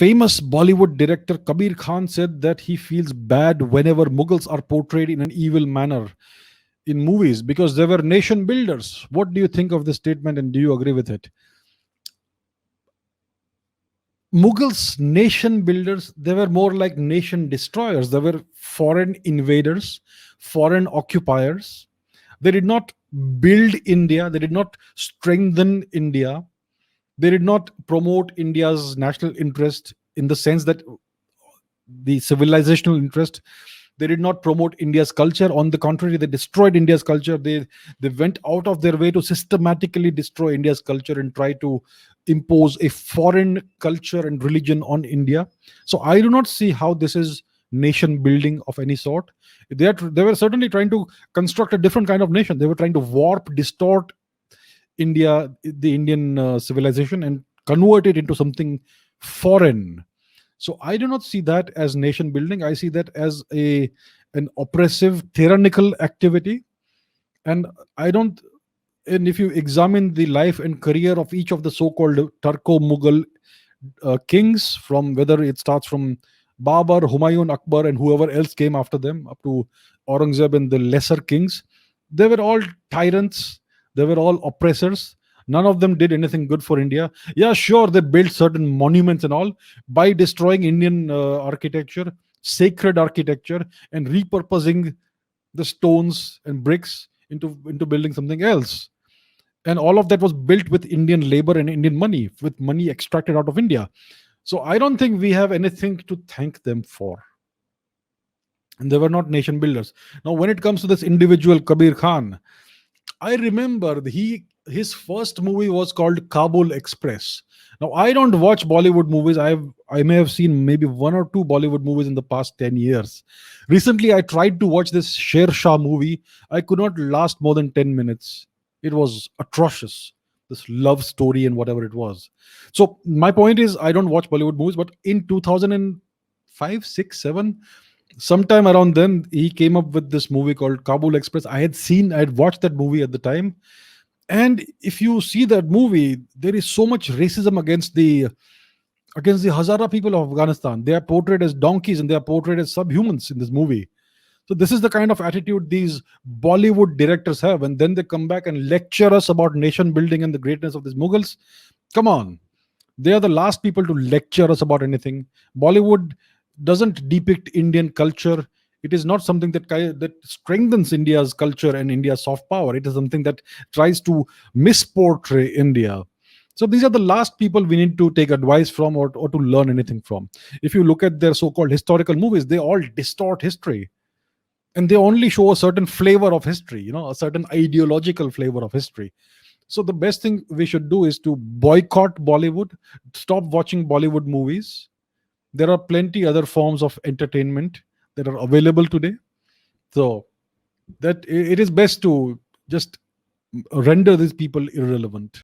famous Bollywood director Kabir Khan said that he feels bad whenever Mughals are portrayed in an evil manner in movies because they were nation builders. What do you think of this statement and do you agree with it? Mughals, nation builders, they were more like nation destroyers. They were foreign invaders, foreign occupiers. They did not build India, they did not strengthen India, they did not promote India's national interest in the sense that the civilizational interest. They did not promote India's culture. On the contrary, they destroyed India's culture. They went out of their way to systematically destroy India's culture and try to impose a foreign culture and religion on India. So I do not see how this is nation building of any sort. They were certainly trying to construct a different kind of nation. They were trying to warp, distort India, the Indian civilization, and convert it into something foreign. So I do not see that as nation building. I see that as a an oppressive, tyrannical activity. And I don't. And if you examine the life and career of each of the so-called Turko-Mughal kings, from whether it starts from Babar, Humayun, Akbar, and whoever else came after them, up to Aurangzeb and the lesser kings, they were all tyrants. They were all oppressors. None of them did anything good for India. Yeah, sure, they built certain monuments and all by destroying Indian architecture, sacred architecture, and repurposing the stones and bricks into building something else. And all of that was built with Indian labor and Indian money, with money extracted out of India. So I don't think we have anything to thank them for. And they were not nation builders. Now, when it comes to this individual Kabir Khan, I remember his first movie was called Kabul Express. Now I don't watch Bollywood movies. I may have seen maybe one or two Bollywood movies in the past 10 years. Recently I tried to watch this Sher Shah movie. I could not last more than 10 minutes. It was atrocious. This love story and whatever it was. So my point is I don't watch Bollywood movies, but in 2005, 6, 7, sometime around then he came up with this movie called Kabul Express. I had watched that movie at the time. And if you see that movie, there is so much racism against the Hazara people of Afghanistan. They are portrayed as donkeys and they are portrayed as subhumans in this movie. So this is the kind of attitude these Bollywood directors have, and then they come back and lecture us about nation building and the greatness of these Mughals. Come on, they are the last people to lecture us about anything. Bollywood doesn't depict Indian culture. It is not something that strengthens India's culture and India's soft power. It is something that tries to misportray India. So these are the last people we need to take advice from, or to learn anything from. If you look at their so-called historical movies, they all distort history. And they only show a certain flavor of history, a certain ideological flavor of history. So the best thing we should do is to boycott Bollywood, stop watching Bollywood movies. There are plenty other forms of entertainment that are available today. So that it is best to just render these people irrelevant.